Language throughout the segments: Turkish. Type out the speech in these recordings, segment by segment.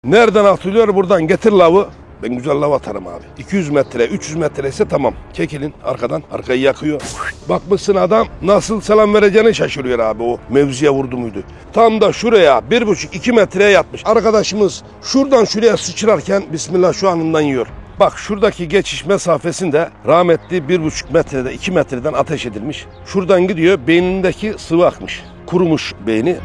Nereden atılıyor? Buradan getir lavı. Ben güzel lav atarım abi. 200 metre, 300 metre ise tamam. Çekilin arkadan. Arkayı yakıyor. Bakmışsın adam nasıl selam vereceğini şaşırıyor abi, o mevziye vurdu muydu. Tam da şuraya 1,5-2 metreye yatmış. Arkadaşımız şuradan şuraya sıçrarken Bismillah şu anından yiyor. Bak şuradaki geçiş mesafesinde rahmetli 1,5 metrede 2 metreden ateş edilmiş. Şuradan gidiyor, beynindeki sıvı akmış. Kurumuş beyni.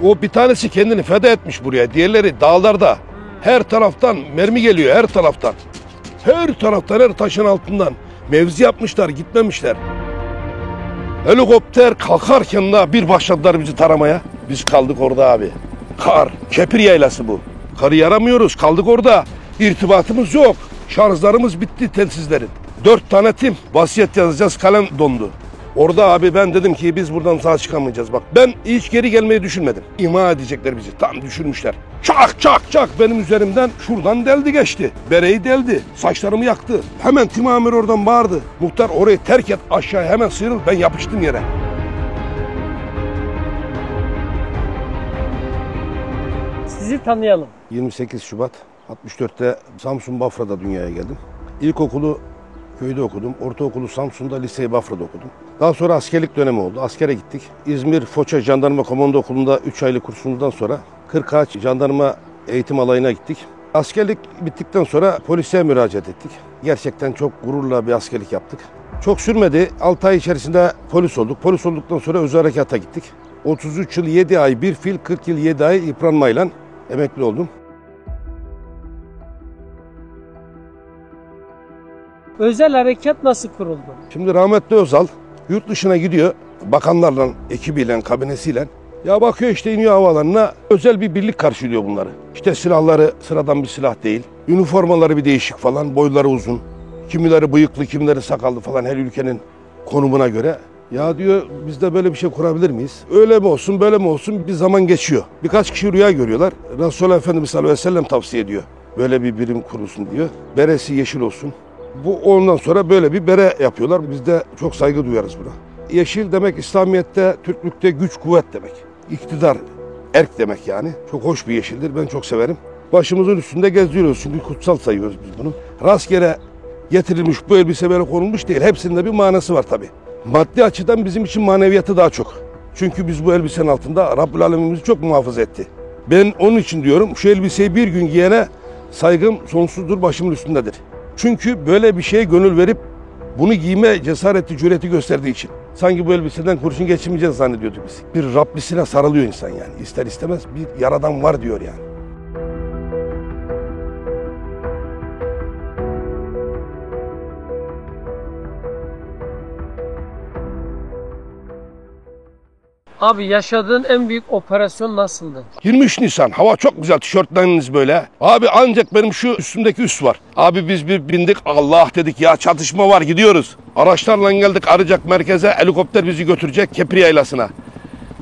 O bir tanesi kendini feda etmiş buraya. Diğerleri dağlarda. Her taraftan mermi geliyor, her taraftan. Her taraftan, her taşın altından. Mevzi yapmışlar, gitmemişler. Helikopter kalkarken de bir başladılar bizi taramaya. Biz kaldık orada abi. Kar, Kepir yaylası bu. Karı yaramıyoruz, kaldık orada. İrtibatımız yok. Şarjlarımız bitti telsizlerin. 4 tane tim, vasiyet yazacağız, kalem dondu. Orada abi ben dedim ki biz buradan sağ çıkamayacağız. Bak ben hiç geri gelmeyi düşünmedim. İma edecekler bizi. Tam düşürmüşler. Çak çak çak benim üzerimden şuradan deldi geçti. Bereyi deldi. Saçlarımı yaktı. Hemen tim amir oradan bağırdı. Muhtar orayı terk et, aşağıya hemen sıyrıl. Ben yapıştım yere. Sizi tanıyalım. 28 Şubat 64'te Samsun Bafra'da dünyaya geldim. İlkokulu köyde okudum. Ortaokulu Samsun'da, liseyi Bafra'da okudum. Daha sonra askerlik dönemi oldu. Askere gittik. İzmir Foça Jandarma Komando Okulu'nda 3 aylık kursumuzdan sonra Kırkağaç Jandarma Eğitim Alayı'na gittik. Askerlik bittikten sonra polise müracaat ettik. Gerçekten çok gururla bir askerlik yaptık. Çok sürmedi. 6 ay içerisinde polis olduk. Polis olduktan sonra özel harekata gittik. 33 yıl 7 ay bir fil, 40 yıl 7 ay yıpranmayla emekli oldum. Özel harekat nasıl kuruldu? Şimdi rahmetli Özal yurt dışına gidiyor. Bakanlarla, ekibiyle, kabinesiyle. Ya bakıyor işte iniyor havalarına, özel bir birlik karşılıyor bunları. İşte silahları sıradan bir silah değil. Üniformaları bir değişik falan, boyları uzun. Kimileri bıyıklı, kimileri sakallı falan, her ülkenin konumuna göre. Ya diyor biz de böyle bir şey kurabilir miyiz? Öyle mi olsun, böyle mi olsun? Bir zaman geçiyor. Birkaç kişi rüya görüyorlar. Resulullah Efendimiz sallallahu aleyhi ve sellem tavsiye ediyor. Böyle bir birim kurulsun diyor. Beresi yeşil olsun. Bu ondan sonra böyle bir bere yapıyorlar. Biz de çok saygı duyarız buna. Yeşil demek İslamiyet'te, Türklük'te güç, kuvvet demek. İktidar, erk demek yani. Çok hoş bir yeşildir. Ben çok severim. Başımızın üstünde geziyoruz çünkü kutsal sayıyoruz biz bunu. Rastgele getirilmiş bu elbise böyle konulmuş değil. Hepsinin de bir manası var tabii. Maddi açıdan bizim için maneviyatı daha çok. Çünkü biz bu elbisenin altında Rabbül Alemin bizi çok muhafaza etti. Ben onun için diyorum şu elbiseyi bir gün giyene saygım sonsuzdur, başımın üstündedir. Çünkü böyle bir şeye gönül verip bunu giyme cesareti, cüreti gösterdiği için. Sanki bu elbiseden kurşun geçirmeyeceğiz zannediyorduk biz. Bir Rabbisine sarılıyor insan yani. İster istemez bir yaradan var diyor yani. Abi yaşadığın en büyük operasyon nasıldı? 23 Nisan. Hava çok güzel. Tişörtleriniz böyle. Abi ancak benim şu üstümdeki üst var. Abi biz bir bindik. Allah dedik ya, çatışma var, gidiyoruz. Araçlarla geldik Arıcak merkeze. Helikopter bizi götürecek Kepir Yaylası'na.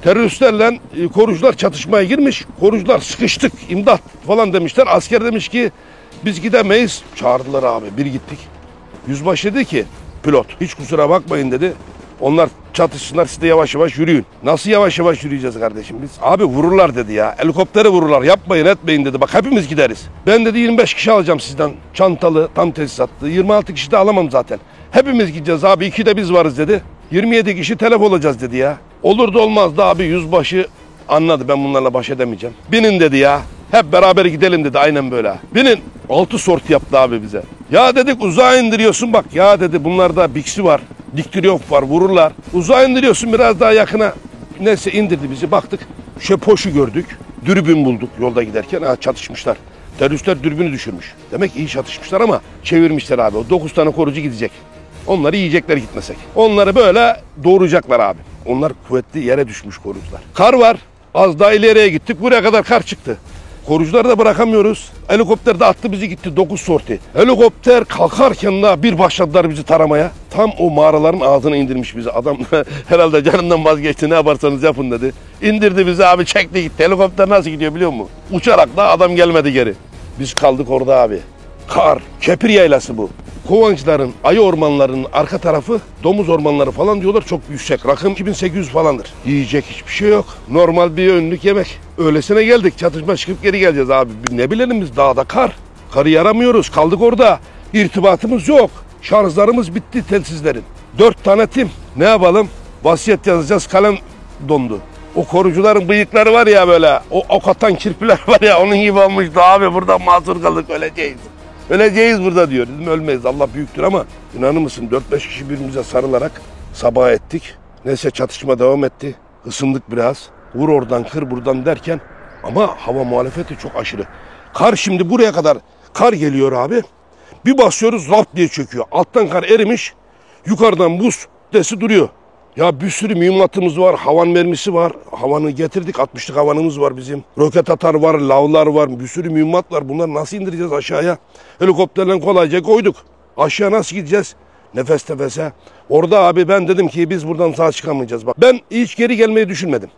Teröristlerle korucular çatışmaya girmiş. Korucular sıkıştık, imdat falan demişler. Asker demiş ki biz gidemeyiz. Çağırdılar abi. Bir gittik. Yüzbaşı dedi ki pilot hiç kusura bakmayın dedi. Onlar çatışsınlar, siz de yavaş yavaş yürüyün. Nasıl yavaş yavaş yürüyeceğiz kardeşim biz? Abi vururlar dedi ya. Helikoptere vururlar. Yapmayın etmeyin dedi. Bak hepimiz gideriz. Ben dedi 25 kişi alacağım sizden. Çantalı, tam tesisatlı. 26 kişi de alamam zaten. Hepimiz gideceğiz abi. 2 de biz varız dedi. 27 kişi telef olacağız dedi ya. Olur da olmaz da abi yüzbaşı anladı ben bunlarla baş edemeyeceğim. Binin dedi ya. Hep beraber gidelim dedi, aynen böyle. Binin. 6 sorti yaptı abi bize. Ya dedik uzağa indiriyorsun bak. Ya dedi bunlarda biksi var. Diktriyof var, vururlar. Uzağa indiriyorsun biraz daha yakına. Neyse indirdi bizi, baktık. Şepoşu gördük. Dürbün bulduk yolda giderken. Ha, çatışmışlar. Teröristler dürbünü düşürmüş. Demek iyi çatışmışlar ama çevirmişler abi. O 9 tane korucu gidecek. Onları yiyecekler gitmesek. Onları böyle doğuracaklar abi. Onlar kuvvetli yere düşmüş korucular. Kar var. Az daha ileriye gittik. Buraya kadar kar çıktı. Korucuları da bırakamıyoruz. Helikopter de attı bizi gitti 9 sorti. Helikopter kalkarken de bir başladılar bizi taramaya. Tam o mağaraların ağzına indirmiş bizi. Adam herhalde canından vazgeçti, ne yaparsanız yapın dedi. İndirdi bizi abi, çekti gitti. Helikopter nasıl gidiyor biliyor musun? Uçarak da adam gelmedi geri. Biz kaldık orada abi. Kar, Kepir Yaylası bu. Kovancıların, ayı ormanlarının arka tarafı domuz ormanları falan diyorlar, çok yüksek. Rakım 2800 falandır. Yiyecek hiçbir şey yok. Normal bir önlük yemek. Öylesine geldik. Çatışma çıkıp geri geleceğiz abi. Ne bilelim biz, dağda kar. Karı yaramıyoruz. Kaldık orada. İrtibatımız yok. Şarjlarımız bitti telsizlerin. 4 tane tim. Ne yapalım? Vasiyet yazacağız. Kalem dondu. O korucuların bıyıkları var ya böyle. O ok atan kirpiler var ya, onun gibi olmuştu abi. Burada mahsur kaldık, öleceğiz. Öleceğiz burada diyor. Dedim ölmeyiz, Allah büyüktür, ama inanır mısın 4-5 kişi birbirimize sarılarak sabah ettik. Neyse çatışma devam etti. Isındık biraz. Vur oradan kır buradan derken, ama hava muhalefeti çok aşırı. Kar şimdi buraya kadar kar geliyor abi. Bir basıyoruz, rap diye çöküyor. Alttan kar erimiş. Yukarıdan buz desi duruyor. Ya bir sürü mühimmatımız var, havan mermisi var. Havanı getirdik, 60'lık havanımız var bizim. Roket atar var, lavlar var, bir sürü mühimmat var. Bunları nasıl indireceğiz aşağıya? Helikopterle kolayca koyduk. Aşağı nasıl gideceğiz? Nefes nefese. Orada abi ben dedim ki biz buradan sağ çıkamayacağız. Bak ben hiç geri gelmeyi düşünmedim.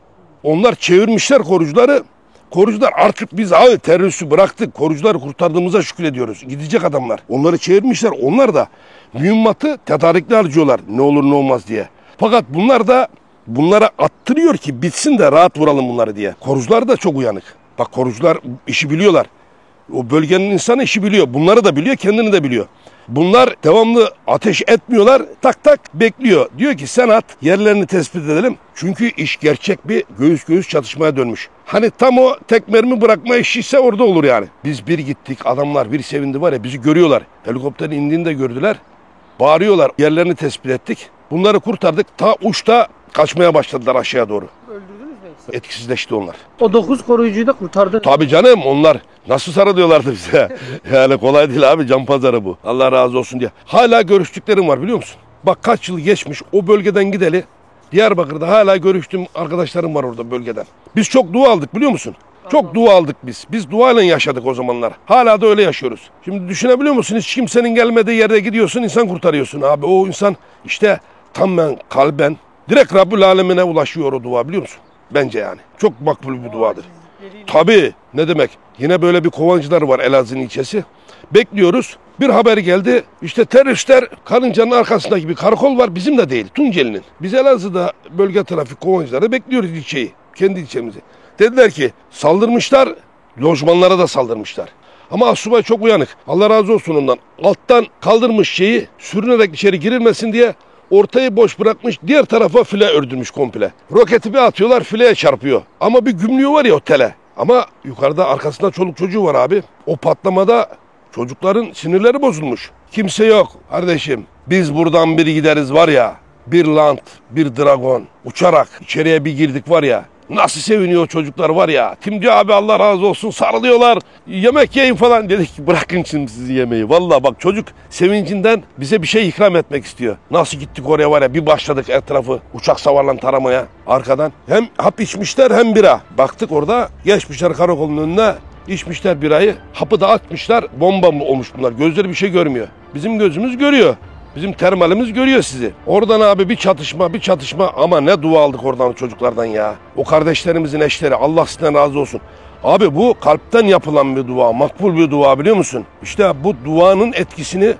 Onlar çevirmişler korucuları. Korucular artık biz abi teröristi bıraktık. Korucuları kurtardığımıza şükrediyoruz. Gidecek adamlar. Onları çevirmişler. Onlar da mühimmatı tedarikli harcıyorlar. Ne olur ne olmaz diye. Fakat bunlar da bunlara attırıyor ki bitsin de rahat vuralım bunları diye. Korucular da çok uyanık. Bak korucular işi biliyorlar. O bölgenin insanı işi biliyor. Bunları da biliyor, kendini de biliyor. Bunlar devamlı ateş etmiyorlar. Tak tak bekliyor. Diyor ki sen at, yerlerini tespit edelim. Çünkü iş gerçek bir göğüs göğüs çatışmaya dönmüş. Hani tam o tek mermi bırakma işi ise orada olur yani. Biz bir gittik, adamlar bir sevindi var ya, bizi görüyorlar. Helikopterin indiğini de gördüler. Bağırıyorlar, yerlerini tespit ettik. Bunları kurtardık. Ta uçta kaçmaya başladılar aşağıya doğru. Öldürdünüz mü hepsini? Etkisizleşti onlar. O 9 koruyucuyu da kurtardınız. Tabii canım, onlar nasıl sarılıyorlardı bize. Yani kolay değil abi, can pazarı bu. Allah razı olsun diye. Hala görüştüklerim var biliyor musun? Bak kaç yıl geçmiş, o bölgeden gideli. Diyarbakır'da hala görüştüğüm arkadaşlarım var orada bölgeden. Biz çok dua aldık biliyor musun? Çok dua aldık biz. Biz duayla yaşadık o zamanlar. Hala da öyle yaşıyoruz. Şimdi düşünebiliyor musun? Hiç kimsenin gelmediği yerde gidiyorsun, insan kurtarıyorsun abi. O insan işte tamamen kalben direkt Rabbül Alemine ulaşıyor o dua, biliyor musun? Bence yani. Çok makbul bir duadır. Tabii, ne demek? Yine böyle bir Kovancılar var, Elazığ'ın ilçesi. Bekliyoruz. Bir haber geldi. İşte teröristler karıncanın arkasındaki bir karakol var. Bizim de değil, Tunceli'nin. Biz Elazığ'da bölge trafik Kovancılar'da bekliyoruz ilçeyi. Kendi ilçemizi. Dediler ki saldırmışlar, lojmanlara da saldırmışlar. Ama asubay çok uyanık. Allah razı olsun ondan. Alttan kaldırmış şeyi, sürünerek içeri girilmesin diye ortayı boş bırakmış, diğer tarafa file ördürmüş komple. Roketi bir atıyorlar, fileye çarpıyor. Ama bir gümrüğü var ya o tele. Ama yukarıda arkasında çoluk çocuğu var abi. O patlamada çocukların sinirleri bozulmuş. Kimse yok kardeşim. Biz buradan bir gideriz var ya. Bir Land, bir Dragon uçarak içeriye bir girdik var ya. Nasıl seviniyor çocuklar var ya. Timci abi Allah razı olsun, sarılıyorlar. Yemek yiyin falan. Dedik ki bırakın şimdi sizi yemeği. Vallahi bak çocuk sevincinden bize bir şey ikram etmek istiyor. Nasıl gittik oraya var ya, bir başladık etrafı uçak savarla taramaya arkadan. Hem hap içmişler hem bira. Baktık orada geçmişler karakolun önüne. İçmişler birayı. Hapı da atmışlar. Bomba mı olmuş bunlar. Gözleri bir şey görmüyor. Bizim gözümüz görüyor. Bizim termalimiz görüyor sizi. Oradan abi bir çatışma ama ne dua aldık oradan çocuklardan ya. O kardeşlerimizin eşleri, Allah sizden razı olsun. Abi bu kalpten yapılan bir dua, makbul bir dua biliyor musun? İşte bu duanın etkisini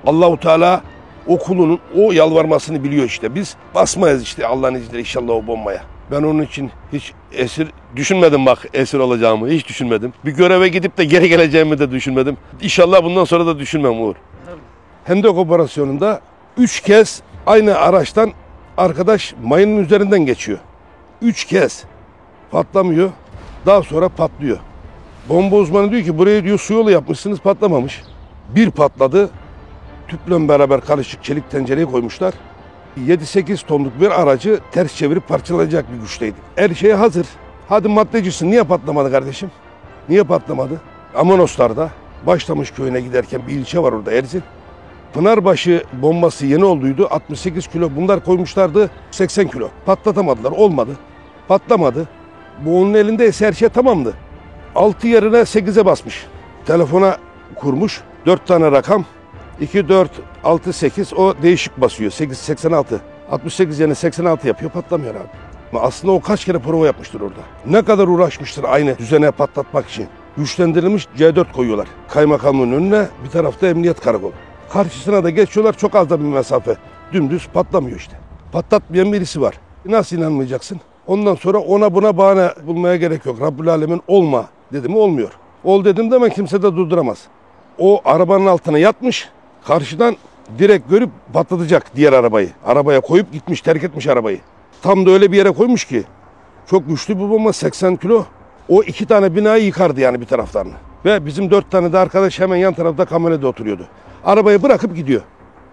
Allahu Teala o kulunun o yalvarmasını biliyor işte. Biz basmayız işte Allah'ın izniyle inşallah o bombaya. Ben onun için hiç esir düşünmedim, bak esir olacağımı hiç düşünmedim. Bir göreve gidip de geri geleceğimi de düşünmedim. İnşallah bundan sonra da düşünmem Uğur. Hendek operasyonunda 3 kez aynı araçtan arkadaş mayının üzerinden geçiyor. 3 kez patlamıyor. Daha sonra patlıyor. Bomba uzmanı diyor ki buraya diyor su yolu yapmışsınız, patlamamış. Bir patladı. Tüple beraber karışık çelik tencereye koymuşlar. 7-8 tonluk bir aracı ters çevirip parçalayacak bir güçteydi. Her şey hazır. Hadi maddecisin, niye patlamadı kardeşim? Niye patlamadı? Amanoslar'da Başlamış köyüne giderken bir ilçe var orada, Erzin. Pınarbaşı bombası yeni olduydu. 68 kilo bunlar koymuşlardı, 80 kilo. Patlatamadılar, olmadı. Patlamadı. Bu onun elindeyse her şey tamamdı. 6 yerine 8'e basmış. Telefona kurmuş. 4 tane rakam. 2, 4, 6, 8 o değişik basıyor. 8, 86. 68 yerine 86 yapıyor, patlamıyor abi. Ama aslında o kaç kere prova yapmıştır orada. Ne kadar uğraşmıştır aynı düzene patlatmak için. Güçlendirilmiş C4 koyuyorlar. Kaymakamlığın önüne, bir tarafta emniyet karakolu. Karşısına da geçiyorlar, çok az da bir mesafe. Dümdüz patlamıyor işte. Patlatmayan birisi var. Nasıl inanmayacaksın? Ondan sonra ona buna bahane bulmaya gerek yok. Rabbül Alemin olma dedim mi olmuyor. Ol dedim de hemen kimse de durduramaz. O arabanın altına yatmış, karşıdan direkt görüp patlatacak diğer arabayı. Arabaya koyup gitmiş, terk etmiş arabayı. Tam da öyle bir yere koymuş ki çok güçlü bir bomba, 80 kilo. O 2 tane binayı yıkardı yani bir taraflarını. Ve bizim 4 tane de arkadaş hemen yan tarafta kamyonede oturuyordu. Arabayı bırakıp gidiyor.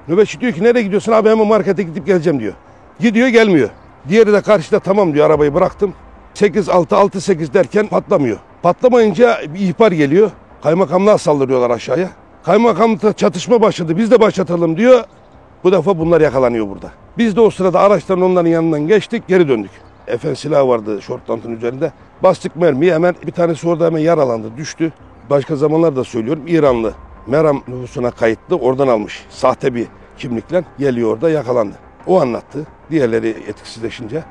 Nöbetçi diyor ki nereye gidiyorsun abi, hemen markete gidip geleceğim diyor. Gidiyor gelmiyor. Diğeri de karşıda tamam diyor, arabayı bıraktım. 8-6-6-8 derken patlamıyor. Patlamayınca bir ihbar geliyor. Kaymakamlığa saldırıyorlar aşağıya. Kaymakamlıkta çatışma başladı, biz de başlatalım diyor. Bu defa bunlar yakalanıyor burada. Biz de o sırada araçların onların yanından geçtik, geri döndük. Efen silahı vardı şortlantının üzerinde. Bastık mermiyi, hemen bir tanesi orada hemen yaralandı, düştü. Başka zamanlarda söylüyorum, İranlı. Meram nüfusuna kayıtlı, oradan almış. Sahte bir kimlikle geliyor, orada yakalandı. O anlattı. Diğerleri etkisizleşince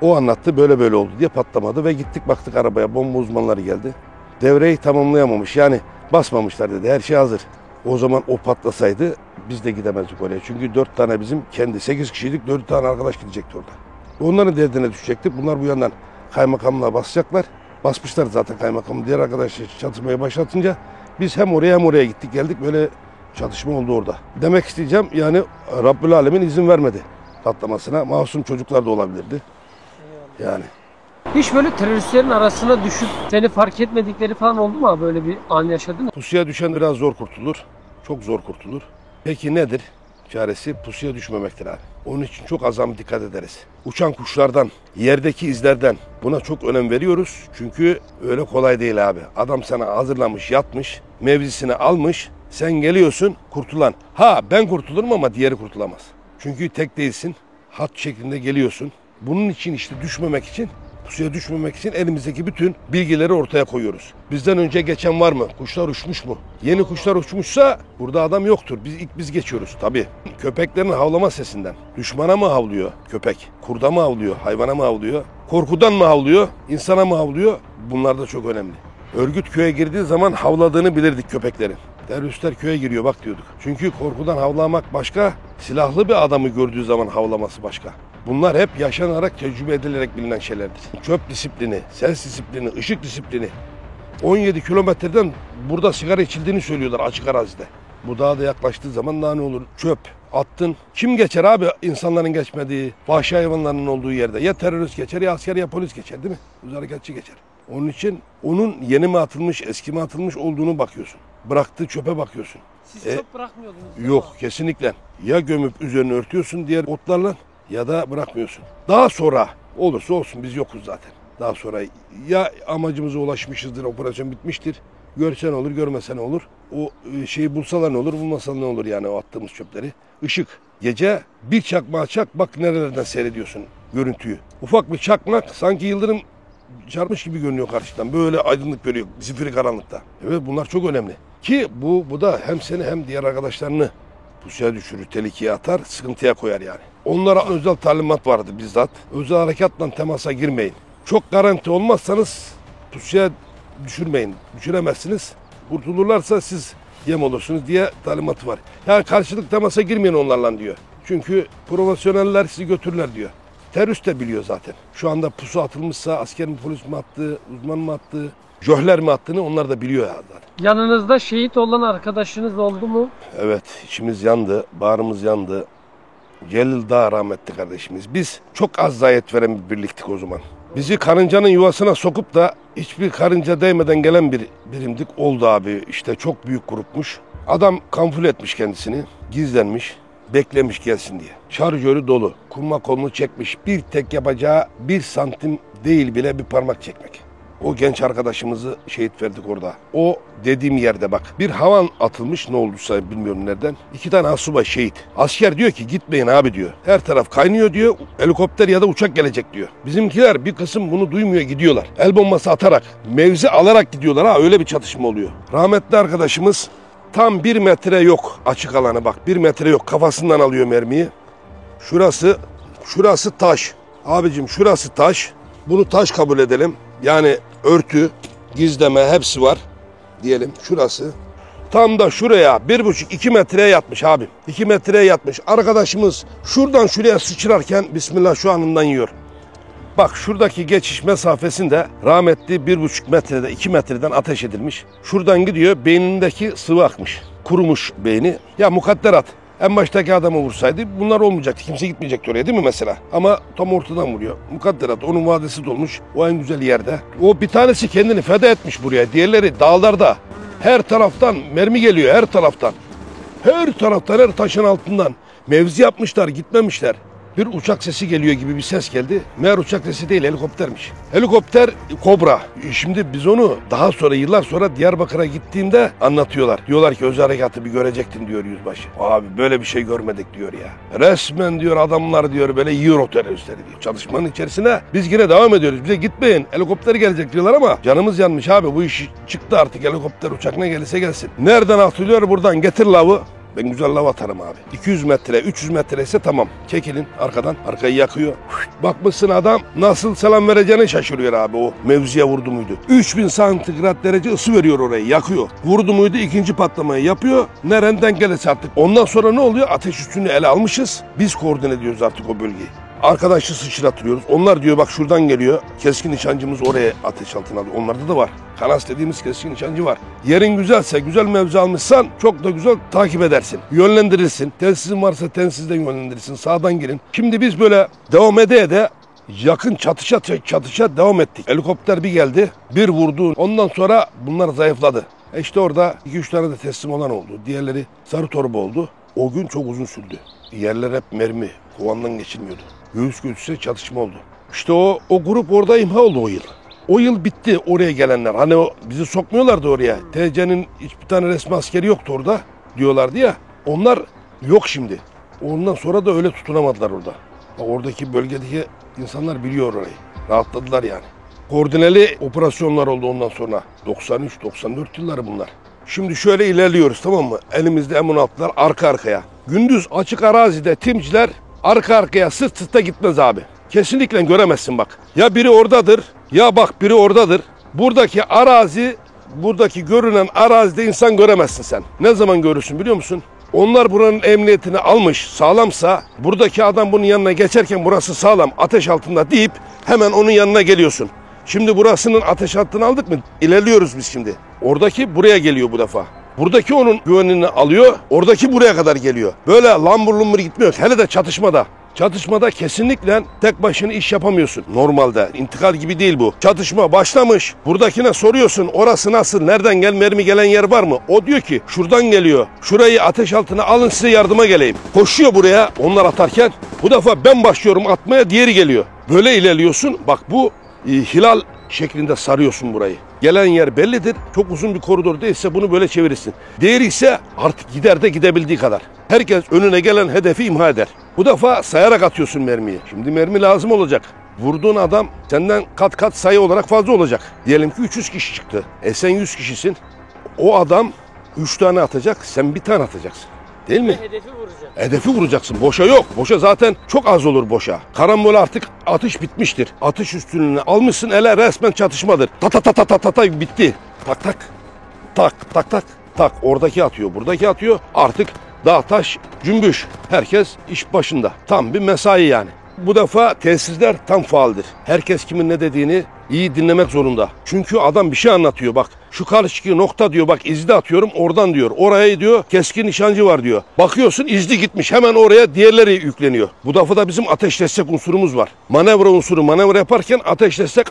o anlattı, böyle böyle oldu diye patlamadı ve gittik baktık arabaya, bomba uzmanları geldi. Devreyi tamamlayamamış, yani basmamışlar dedi, her şey hazır. O zaman o patlasaydı biz de gidemezdik oraya. Çünkü 4 tane bizim kendi 8 kişiydik, 4 tane arkadaş gidecekti orada. Onların derdine düşecektik. Bunlar bu yandan kaymakamlığa basacaklar. Basmışlar zaten kaymakamı. Diğer arkadaşlar çatışmaya başlatınca biz hem oraya hem oraya gittik geldik. Böyle çatışma oldu orada. Demek isteyeceğim yani Rabbül Alemin izin vermedi patlamasına. Masum çocuklar da olabilirdi. Yani. Hiç böyle teröristlerin arasına düşüp seni fark etmedikleri falan oldu mu abi, böyle bir an yaşadın mı? Pusuya düşen biraz zor kurtulur. Çok zor kurtulur. Peki nedir? Çaresi pusuya düşmemektir abi. Onun için çok azam dikkat ederiz. Uçan kuşlardan, yerdeki izlerden buna çok önem veriyoruz. Çünkü öyle kolay değil abi. Adam sana hazırlamış, yatmış, mevzisini almış. Sen geliyorsun kurtulan. Ha ben kurtulurum ama diğeri kurtulamaz. Çünkü tek değilsin. Hat şeklinde geliyorsun. Bunun için işte düşmemek için, pusuya düşmemek için elimizdeki bütün bilgileri ortaya koyuyoruz. Bizden önce geçen var mı? Kuşlar uçmuş mu? Yeni kuşlar uçmuşsa burada adam yoktur. Biz geçiyoruz tabii. Köpeklerin havlama sesinden. Düşmana mı havlıyor köpek? Kurda mı havlıyor? Hayvana mı havlıyor? Korkudan mı havlıyor? İnsana mı havlıyor? Bunlar da çok önemli. Örgüt köye girdiği zaman havladığını bilirdik köpeklerin. Teröristler köye giriyor bak diyorduk. Çünkü korkudan havlamak başka, silahlı bir adamı gördüğü zaman havlaması başka. Bunlar hep yaşanarak, tecrübe edilerek bilinen şeylerdir. Çöp disiplini, ses disiplini, ışık disiplini. 17 kilometreden burada sigara içildiğini söylüyorlar açık arazide. Bu dağa da yaklaştığı zaman daha ne olur? Çöp attın. Kim geçer abi insanların geçmediği, vahşi hayvanların olduğu yerde? Ya terörist geçer, ya asker, ya polis geçer değil mi? Uz harekatçı geçer. Onun için onun yeni mi atılmış, eski mi atılmış olduğunu bakıyorsun. Bıraktığı çöpe bakıyorsun. Siz çöp bırakmıyordunuz değil Yok mi? kesinlikle. Ya gömüp üzerine örtüyorsun diğer otlarla ya da bırakmıyorsun. Daha sonra olursa olsun biz yokuz zaten. Daha sonra ya amacımıza ulaşmışızdır, operasyon bitmiştir. Görsen olur, görmesen olur. O şeyi bulsalar ne olur, bulmasalar ne olur yani o attığımız çöpleri. Işık. Gece bir çakmağa çak, bak nerelerden seyrediyorsun görüntüyü. Ufak bir çakmak sanki yıldırım çarpmış gibi görünüyor karşıdan. Böyle aydınlık görüyor zifiri karanlıkta. Evet bunlar çok önemli. Ki bu da hem seni hem diğer arkadaşlarını pusuya düşürür, tehlikeye atar, sıkıntıya koyar yani. Onlara özel talimat vardı bizzat. Özel harekatla temasa girmeyin. Çok garanti olmazsanız pusuya düşürmeyin. Düşüremezsiniz. Kurtulurlarsa siz yem olursunuz diye talimatı var. Yani karşılık temasa girmeyin onlarla diyor. Çünkü profesyoneller sizi götürürler diyor. Terörist de biliyor zaten. Şu anda pusu atılmışsa asker mi polis mi attı, uzman mı attı, jöhler mi attığını onlar da biliyor zaten. Yanınızda şehit olan arkadaşınız oldu mu? Evet içimiz yandı, bağrımız yandı. Celil Dağ rahmetli kardeşimiz. Biz çok az zayiat veren bir birliktik o zaman. Bizi karıncanın yuvasına sokup da hiçbir karınca değmeden gelen bir birimdik oldu abi. İşte çok büyük grupmuş. Adam kamufle etmiş kendisini, gizlenmiş, beklemiş gelsin diye. Şarjörü dolu, kurma kolunu çekmiş. Bir tek yapacağı 1 santim değil bile bir parmak çekmek. O genç arkadaşımızı şehit verdik orada. O dediğim yerde bak. Bir havan atılmış ne olduysa bilmiyorum nereden. 2 tane asubay şehit. Asker diyor ki gitmeyin abi diyor. Her taraf kaynıyor diyor. Helikopter ya da uçak gelecek diyor. Bizimkiler bir kısım bunu duymuyor gidiyorlar. El bombası atarak, mevzi alarak gidiyorlar ha öyle bir çatışma oluyor. Rahmetli arkadaşımız tam 1 metre yok açık alanı bak. 1 metre yok kafasından alıyor mermiyi. Şurası taş. Abicim şurası taş. Bunu taş kabul edelim. Yani örtü, gizleme hepsi var diyelim. Şurası Tam da şuraya 1,5-2 metreye yatmış abim. 2 metreye yatmış. Arkadaşımız şuradan şuraya sıçrarken bismillah şu anından yiyor. Bak şuradaki geçiş mesafesinde rahmetli 1,5 metrede 2 metreden ateş edilmiş. Şuradan gidiyor, beynindeki sıvı akmış. Kurumuş beyni. Ya mukadderat. En baştaki adamı vursaydı bunlar olmayacaktı. Kimse gitmeyecekti oraya değil mi mesela? Ama tam ortadan vuruyor. Mukadderat, onun vadesi dolmuş. O en güzel yerde. O bir tanesi kendini feda etmiş buraya. Diğerleri dağlarda. Her taraftan mermi geliyor, her taraftan. Her taraftan, her taşın altından. Mevzi yapmışlar, gitmemişler. Bir uçak sesi geliyor gibi bir ses geldi. Meğer uçak sesi değil, helikoptermiş. Helikopter Kobra. Şimdi biz onu daha sonra, yıllar sonra Diyarbakır'a gittiğimde anlatıyorlar. Diyorlar ki özel harekatı bir görecektin diyor yüzbaşı. Abi böyle bir şey görmedik diyor ya. Resmen diyor adamlar diyor böyle yiyor o teröristleri diyor. Çalışmanın içerisine biz yine devam ediyoruz. Bize gitmeyin, helikopter gelecek diyorlar ama canımız yanmış abi. Bu iş çıktı artık, helikopter uçak ne gelirse gelsin. Nereden atılıyor? Buradan getir lavı. Ben güzel lav atarım abi. 200 metre, 300 metre ise tamam. Çekilin arkadan. Arkayı yakıyor. Bakmışsın adam nasıl selam vereceğini şaşırıyor abi o mevziye vurdu muydu. 3000 santigrat derece ısı veriyor orayı. Yakıyor. Vurdu muydu ikinci patlamayı yapıyor. Nereden gelirse artık. Ondan sonra ne oluyor? Ateş üstünü ele almışız. Biz koordine ediyoruz artık o bölgeyi. Arkadaşı sıçratıyoruz. Onlar diyor bak şuradan geliyor. Keskin nişancımız oraya ateş altına alıyor. Onlarda da var. Kanas dediğimiz keskin nişancı var. Yerin güzelse, güzel mevzi almışsan çok da güzel takip edersin. Yönlendirirsin. Telsizin varsa telsizden yönlendirirsin. Sağdan girin. Şimdi biz böyle devam ede yakın çatışa devam ettik. Helikopter bir geldi. Bir vurdu. Ondan sonra bunlar zayıfladı. İşte orada 2-3 tane de teslim olan oldu. Diğerleri sarı torba oldu. O gün çok uzun sürdü. Yerler hep mermi. Kovandan geçilmiyordu. Göğüs göğüse çatışma oldu. İşte o grup orada imha oldu o yıl. O yıl bitti oraya gelenler. Hani bizi sokmuyorlardı oraya. TC'nin hiçbir tane resmi askeri yoktu orada diyorlardı ya. Onlar yok şimdi. Ondan sonra da öyle tutunamadılar orada. Oradaki bölgedeki insanlar biliyor orayı. Rahatladılar yani. Koordineli operasyonlar oldu ondan sonra. 93-94 yılları bunlar. Şimdi şöyle ilerliyoruz tamam mı? Elimizde M16'lar arka arkaya. Gündüz açık arazide timciler arka arkaya sırt sırta gitmez abi. Kesinlikle göremezsin bak. Ya biri oradadır ya bak biri oradadır. Buradaki görünen arazide insan göremezsin sen. Ne zaman görürsün biliyor musun? Onlar buranın emniyetini almış sağlamsa buradaki adam bunun yanına geçerken burası sağlam ateş altında deyip hemen onun yanına geliyorsun. Şimdi burasının ateş altına aldık mı? İlerliyoruz biz şimdi. Oradaki buraya geliyor bu defa. Buradaki onun güvenini alıyor, oradaki buraya kadar geliyor. Böyle lambur lumbur gitmiyor. Hele de çatışmada. Çatışmada kesinlikle tek başına iş yapamıyorsun. Normalde intikal gibi değil bu. Çatışma başlamış. Buradakine soruyorsun orası nasıl? Nereden mermi gelen yer var mı? O diyor ki şuradan geliyor. Şurayı ateş altına alın size yardıma geleyim. Koşuyor buraya onlar atarken. Bu defa ben başlıyorum atmaya diğeri geliyor. Böyle ilerliyorsun. Bak bu hilal şeklinde sarıyorsun burayı. Gelen yer bellidir. Çok uzun bir koridor değilse bunu böyle çevirirsin. Diğeri ise artık gider de gidebildiği kadar. Herkes önüne gelen hedefi imha eder. Bu defa sayarak atıyorsun mermiyi. Şimdi mermi lazım olacak. Vurduğun adam senden kat kat sayı olarak fazla olacak. Diyelim ki 300 kişi çıktı. Sen 100 kişisin. O adam 3 tane atacak, sen bir tane atacaksın. Değil mi? Hedefi vuracak. Hedefi vuracaksın. Boşa yok. Boşa zaten çok az olur boşa. Karambol artık atış bitmiştir. Atış üstünlüğünü almışsın ele resmen çatışmadır. Ta ta ta ta ta ta ta bitti. Tak tak. Tak tak tak. Tak. Oradaki atıyor. Buradaki atıyor. Artık dağ taş cümbüş. Herkes iş başında. Tam bir mesai yani. Bu defa tesisler tam faaldir. Herkes kimin ne dediğini iyi dinlemek zorunda. Çünkü adam bir şey anlatıyor bak. Şu karşıki nokta diyor bak izli atıyorum oradan diyor. Oraya diyor keskin nişancı var diyor. Bakıyorsun izli gitmiş hemen oraya diğerleri yükleniyor. Bu defa da bizim ateş destek unsurumuz var. Manevra unsuru manevra yaparken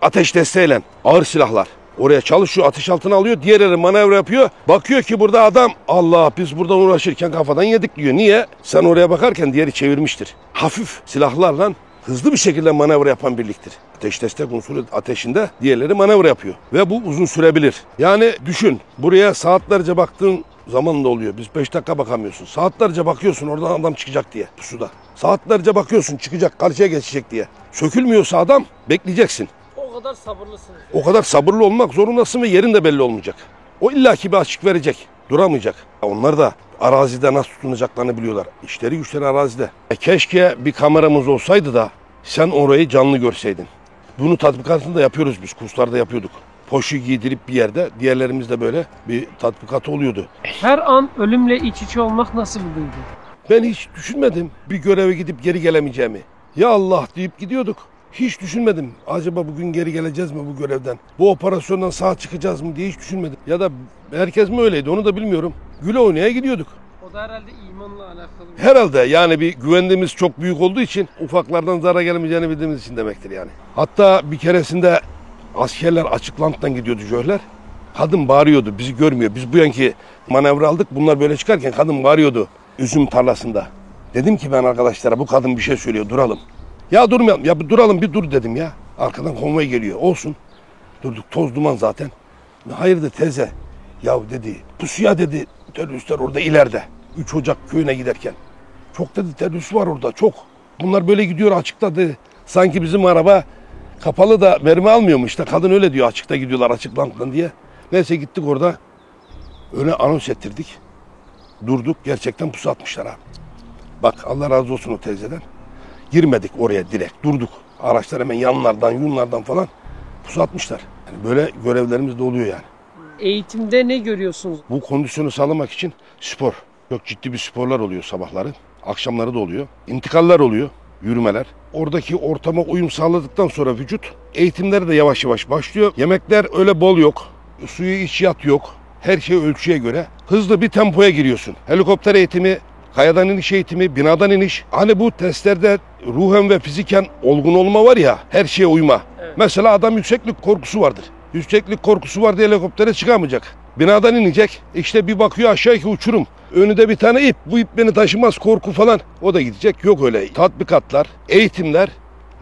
ateş desteğiyle ağır silahlar. Oraya çalışıyor, ateş altına alıyor, diğerleri manevra yapıyor. Bakıyor ki burada adam, Allah biz buradan uğraşırken kafadan yedik diyor. Niye? Sen oraya bakarken diğeri çevirmiştir. Hafif silahlarla hızlı bir şekilde manevra yapan birliktir. Ateş destek unsuru ateşinde diğerleri manevra yapıyor. Ve bu uzun sürebilir. Yani düşün, buraya saatlerce baktığın zaman da oluyor. Biz 5 dakika bakamıyorsun. Saatlerce bakıyorsun oradan adam çıkacak diye pusuda. Saatlerce bakıyorsun çıkacak, karşıya geçecek diye. Sökülmüyorsa adam bekleyeceksin. O kadar sabırlısınız. O kadar sabırlı olmak zorundasın ve yerin de belli olmayacak. O illaki bir açık verecek. Duramayacak. Onlar da arazide nasıl tutunacaklarını biliyorlar. İşleri güçleri arazide. Keşke bir kameramız olsaydı da sen orayı canlı görseydin. Bunu tatbikatını da yapıyoruz biz. Kurslarda yapıyorduk. poşu giydirip bir yerde. Diğerlerimiz de böyle bir tatbikat oluyordu. Her an ölümle iç içe olmak nasıl bir duygu? Ben hiç düşünmedim bir göreve gidip geri gelemeyeceğimi. Ya Allah deyip gidiyorduk. Hiç düşünmedim. Acaba bugün geri geleceğiz mi bu görevden? Bu operasyondan sağ çıkacağız mı diye hiç düşünmedim. Ya da herkes mi öyleydi onu da bilmiyorum. Güle oynaya gidiyorduk. O da herhalde imanla alakalı. Herhalde yani bir güvendiğimiz çok büyük olduğu için ufaklardan zarar gelmeyeceğini bildiğimiz için demektir yani. Hatta bir keresinde askerler açıklantıdan gidiyordu jörler. Kadın bağırıyordu bizi görmüyor. Biz bu yanki manevra aldık. Bunlar böyle çıkarken kadın bağırıyordu üzüm tarlasında. Dedim ki ben arkadaşlara bu kadın bir şey söylüyor duralım. Ya durmayalım ya duralım bir dur dedim ya. Arkadan konvoy geliyor olsun. Durduk toz duman zaten. Hayırdır teyze? Ya dedi pusuya dedi teröristler orada ileride. 3 Ocak köyüne giderken. Çok dedi terörist var orada çok. Bunlar böyle gidiyor açıkta dedi. Sanki bizim araba kapalı da mermi almıyormuş da kadın öyle diyor açıkta gidiyorlar açıklantıdan diye. Neyse gittik orada. Öyle anons ettirdik. Durduk gerçekten pusu atmışlar abi. Bak Allah razı olsun o teyzeden. Girmedik oraya direkt durduk. Araçlar hemen yanlardan yunlardan falan pusu atmışlar. Yani böyle görevlerimiz de oluyor yani. Eğitimde ne görüyorsunuz? Bu kondisyonu sağlamak için spor. Çok ciddi bir sporlar oluyor sabahları. Akşamları da oluyor. İntikaller oluyor. Yürümeler. Oradaki ortama uyum sağladıktan sonra vücut eğitimleri de yavaş yavaş başlıyor. Yemekler öyle bol yok. Suyu iç yat yok. Her şey ölçüye göre. Hızlı bir tempoya giriyorsun. Helikopter eğitimi, kayadan iniş eğitimi, binadan iniş. Hani bu testlerde ruhen ve fiziken olgun olma var ya, her şeye uyma. Evet. Mesela adam yükseklik korkusu vardır. Yükseklik korkusu var diye helikoptere çıkamayacak. Binadan inecek. İşte bir bakıyor aşağı ki uçurum. Önünde bir tane ip. Bu ip beni taşımaz korku falan. O da gidecek. Yok öyle. Tatbikatlar, eğitimler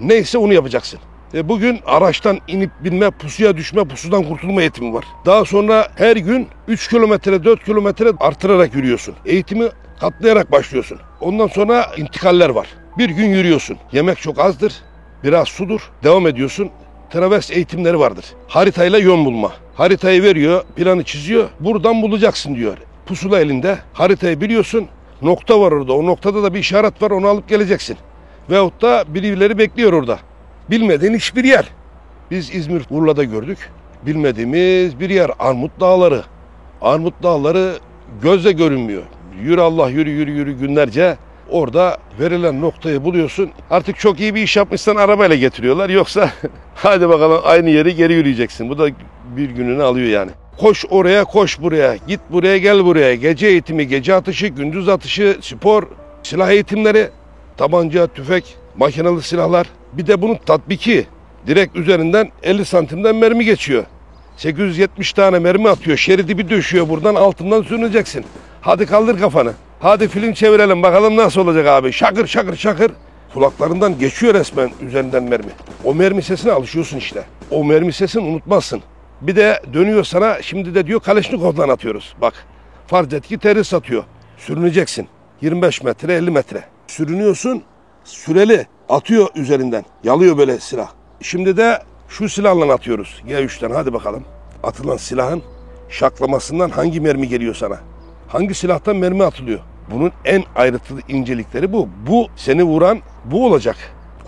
neyse onu yapacaksın. Bugün araçtan inip binme, pusuya düşme, pusudan kurtulma eğitimi var. Daha sonra her gün 3 kilometre, 4 kilometre artırarak yürüyorsun. Eğitimi katlayarak başlıyorsun. Ondan sonra intikaller var. Bir gün yürüyorsun. Yemek çok azdır. Biraz sudur. Devam ediyorsun. Travers eğitimleri vardır. Haritayla yön bulma. Haritayı veriyor, planı çiziyor. Buradan bulacaksın diyor. Pusula elinde. Haritayı biliyorsun. Nokta var orada. O noktada da bir işaret var. Onu alıp geleceksin. Veyahut da birileri bekliyor orada. Bilmediğin hiçbir yer. Biz İzmir, Urla'da gördük. Bilmediğimiz bir yer. Armut Dağları. Armut Dağları gözle görünmüyor. Yürü Allah yürü yürü yürü günlerce. Orada verilen noktayı buluyorsun. Artık çok iyi bir iş yapmışsan arabayla getiriyorlar. Yoksa hadi bakalım aynı yeri geri yürüyeceksin. Bu da bir gününü alıyor yani. Koş oraya, koş buraya. Git buraya, gel buraya. Gece eğitimi, gece atışı, gündüz atışı, spor, silah eğitimleri, tabanca, tüfek, makinalı silahlar. Bir de bunun tatbiki. Direkt üzerinden 50 santimden mermi geçiyor. 870 tane mermi atıyor. Şeridi bir döşüyor buradan altından sürüneceksin. Hadi kaldır kafanı. Hadi film çevirelim bakalım nasıl olacak abi. Şakır şakır şakır. Kulaklarından geçiyor resmen üzerinden mermi. O mermi sesine alışıyorsun işte. O mermi sesini unutmazsın. Bir de dönüyor sana şimdi de diyor Kaleşnikov'dan atıyoruz. Bak farz et ki terörist atıyor. Sürüneceksin. 25 metre 50 metre. Sürünüyorsun süreli atıyor üzerinden. Yalıyor böyle silah. Şimdi de şu silahla atıyoruz. G3'ten hadi bakalım. Atılan silahın şaklamasından hangi mermi geliyor sana? Hangi silahtan mermi atılıyor? Bunun en ayrıntılı incelikleri bu. Bu seni vuran bu olacak.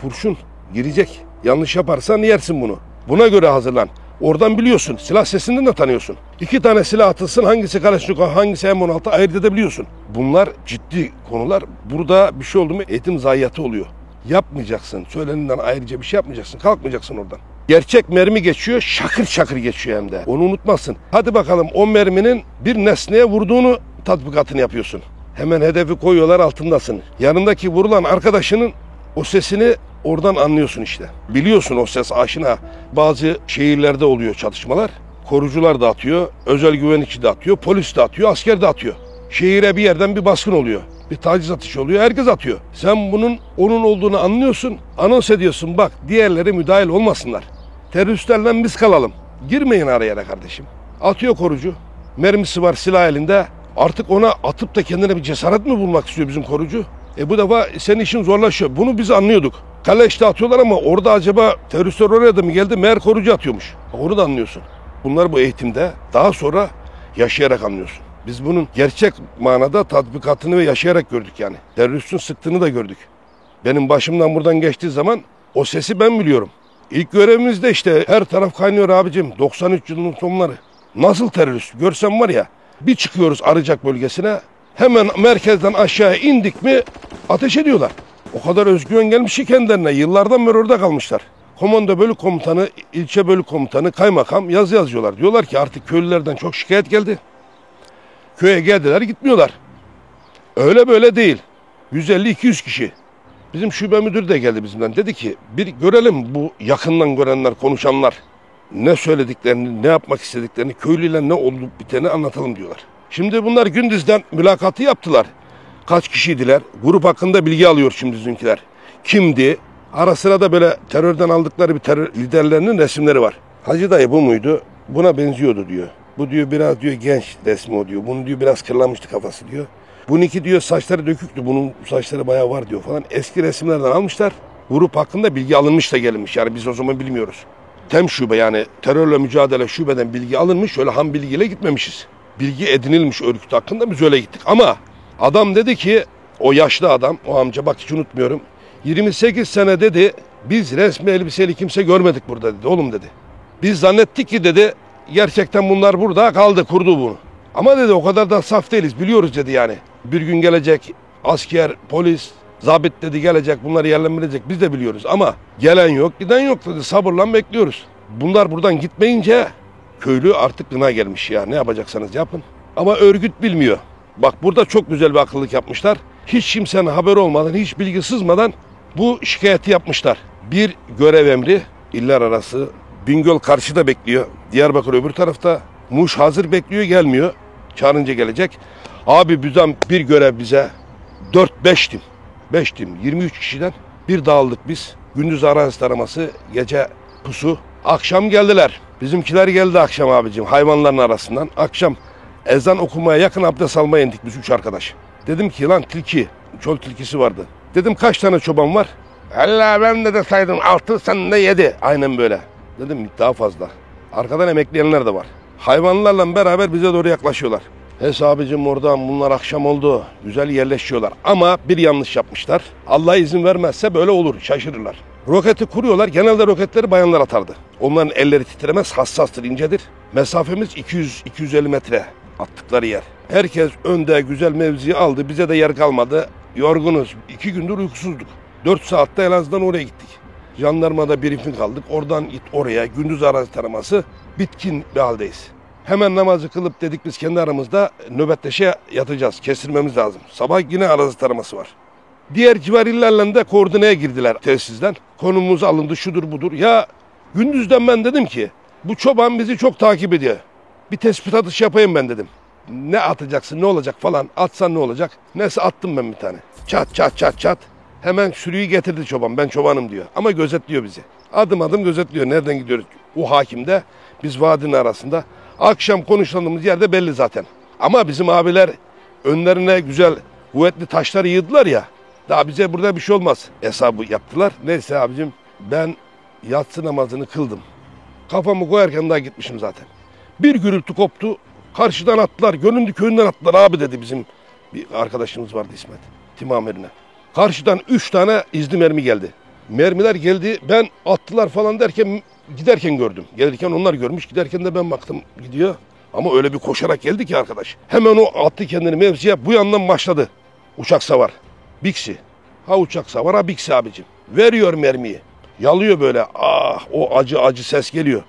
Kurşun girecek. Yanlış yaparsan yersin bunu. Buna göre hazırlan. Oradan biliyorsun. Silah sesinden de tanıyorsun. 2 tane silah atılsın. Hangisi Kalashnikov, hangisi M16 ayırt edebiliyorsun. Bunlar ciddi konular. Burada bir şey oldu mu eğitim zayiatı oluyor. Yapmayacaksın. Söylenenden ayrıca bir şey yapmayacaksın. Kalkmayacaksın oradan. Gerçek mermi geçiyor. Şakır şakır geçiyor hem de. Onu unutmazsın. Hadi bakalım o merminin bir nesneye vurduğunu tatbikatını yapıyorsun. Hemen hedefi koyuyorlar altındasın. Yanındaki vurulan arkadaşının o sesini oradan anlıyorsun işte. Biliyorsun o ses aşina. Bazı şehirlerde oluyor çatışmalar. Korucular da atıyor, özel güvenlikçi de atıyor, polis de atıyor, asker de atıyor. Şehire bir yerden bir baskın oluyor. Bir taciz atışı oluyor, herkes atıyor. Sen bunun onun olduğunu anlıyorsun, anons ediyorsun. Bak diğerleri müdahil olmasınlar. Teröristlerle biz kalalım. Girmeyin araya kardeşim. Atıyor korucu. Mermisi var silah elinde. Artık ona atıp da kendine bir cesaret mi bulmak istiyor bizim korucu? Bu defa senin işin zorlaşıyor. Bunu biz anlıyorduk. Kale işte atıyorlar ama orada acaba teröristler oraya da mı geldi? Meğer korucu atıyormuş. Onu da anlıyorsun. Bunlar bu eğitimde daha sonra yaşayarak anlıyorsun. Biz bunun gerçek manada tatbikatını ve yaşayarak gördük yani. Teröristin sıktığını da gördük. Benim başımdan buradan geçtiği zaman o sesi ben biliyorum. İlk görevimizde işte her taraf kaynıyor abicim. 93 yılının sonları. Nasıl terörist? Görsem var ya, bir çıkıyoruz Arıcak bölgesine. Hemen merkezden aşağıya indik mi ateş ediyorlar. O kadar özgüven gelmiş ki kendilerine. Yıllardan beri orada kalmışlar. Komando bölük komutanı, ilçe bölük komutanı, kaymakam yazı yazıyorlar. Diyorlar ki artık köylülerden çok şikayet geldi. Köye geldiler gitmiyorlar. Öyle böyle değil. 150-200 kişi. Bizim şube müdürü de geldi bizimden. Dedi ki bir görelim bu yakından görenler, konuşanlar. Ne söylediklerini, ne yapmak istediklerini, köylüyle ne olup biteni anlatalım diyorlar. Şimdi bunlar gündüzden mülakatı yaptılar. Kaç kişiydiler? Grup hakkında bilgi alıyor şimdi bizimkiler. Kimdi? Ara sıra da böyle terörden aldıkları bir terör liderlerinin resimleri var. Hacı dayı bu muydu? Buna benziyordu diyor. Bu diyor biraz diyor genç resmi o diyor. Bunu diyor biraz kırlamıştı kafası diyor. Bununki diyor saçları döküktü. Bunun saçları bayağı var diyor falan. Eski resimlerden almışlar. Grup hakkında bilgi alınmış da gelinmiş. Yani biz o zaman bilmiyoruz. TEM şube yani terörle mücadele şubeden bilgi alınmış. Öyle ham bilgiyle gitmemişiz. Bilgi edinilmiş örgüt hakkında biz öyle gittik. Ama adam dedi ki o yaşlı adam, o amca bak hiç unutmuyorum. 28 sene dedi biz resmi elbiseli kimse görmedik burada dedi oğlum dedi. Biz zannettik ki dedi gerçekten bunlar burada kaldı kurdu bunu. Ama dedi o kadar da saf değiliz biliyoruz dedi yani. Bir gün gelecek asker, polis, zabit dedi gelecek bunları yerlendirecek biz de biliyoruz. Ama gelen yok giden yok dedi sabırla bekliyoruz. Bunlar buradan gitmeyince köylü artık gına gelmiş ya ne yapacaksanız yapın. Ama örgüt bilmiyor. Bak burada çok güzel bir akıllık yapmışlar. Hiç kimsenin haberi olmadan, hiç bilgi sızmadan bu şikayeti yapmışlar. Bir görev emri, iller arası. Bingöl karşıda bekliyor. Diyarbakır öbür tarafta. Muş hazır bekliyor, gelmiyor. Çağırınca gelecek. Abi bizden bir görev bize 4-5 tim. 5 tim, 23 kişiden bir dağıldık biz. Gündüz arazi taraması, gece pusu. Akşam geldiler. Bizimkiler geldi akşam abicim hayvanların arasından. Akşam ezan okumaya yakın abdest almaya indik biz 3 arkadaş. Dedim ki lan tilki, çöl tilkisi vardı. Dedim kaç tane çoban var? Allah ben de saydım 6 sen de 7. Aynen böyle. Dedim daha fazla. Arkadan emekleyenler de var. Hayvanlarla beraber bize doğru yaklaşıyorlar. Hesabicim oradan bunlar akşam oldu. Güzel yerleşiyorlar. Ama bir yanlış yapmışlar. Allah izin vermezse böyle olur. Şaşırırlar. Roketi kuruyorlar. Genelde roketleri bayanlar atardı. Onların elleri titremez. Hassastır, incedir. Mesafemiz 200-250 metre attıkları yer. Herkes önde güzel mevziyi aldı. Bize de yer kalmadı. Yorgunuz. 2 gündür uykusuzduk. 4 saatte en azından oraya gittik. Jandarmada briefing aldık. Oradan git oraya. Gündüz arazi taraması. Bitkin bir haldeyiz. Hemen namazı kılıp dedik biz kendi aramızda nöbetleşe yatacağız. Kestirmemiz lazım. Sabah yine arazi taraması var. Diğer civar illerle de koordineye girdiler tesisten. Konumuz alındı şudur budur. Ya gündüzden ben dedim ki bu çoban bizi çok takip ediyor. Bir tespit atış yapayım ben dedim. Ne atacaksın ne olacak falan atsan ne olacak. Neyse attım ben bir tane. Çat çat çat çat. Hemen sürüyü getirdi çoban. Ben çobanım diyor. Ama gözetliyor bizi. Adım adım gözetliyor. Nereden gidiyoruz? O hakim de biz vadinin arasında. Akşam konuşlandığımız yerde belli zaten. Ama bizim abiler önlerine güzel kuvvetli taşları yığdılar ya. Daha bize burada bir şey olmaz hesabı yaptılar. Neyse abicim ben yatsı namazını kıldım. Kafamı koyarken daha gitmişim zaten. Bir gürültü koptu. Karşıdan attılar. Gönündü köyünden attılar abi dedi bizim bir arkadaşımız vardı İsmet. Tim amirine. Karşıdan 3 tane izli mermi geldi. Mermiler geldi. Ben attılar falan derken giderken gördüm. Gelirken onlar görmüş. Giderken de ben baktım gidiyor. Ama öyle bir koşarak geldi ki arkadaş. Hemen o attı kendini mevziye. Bu yandan başladı. Uçak savar. Bixi. Ha uçak savar ha Bixi abicim. Veriyor mermiyi. Yalıyor böyle. Ah o acı ses geliyor.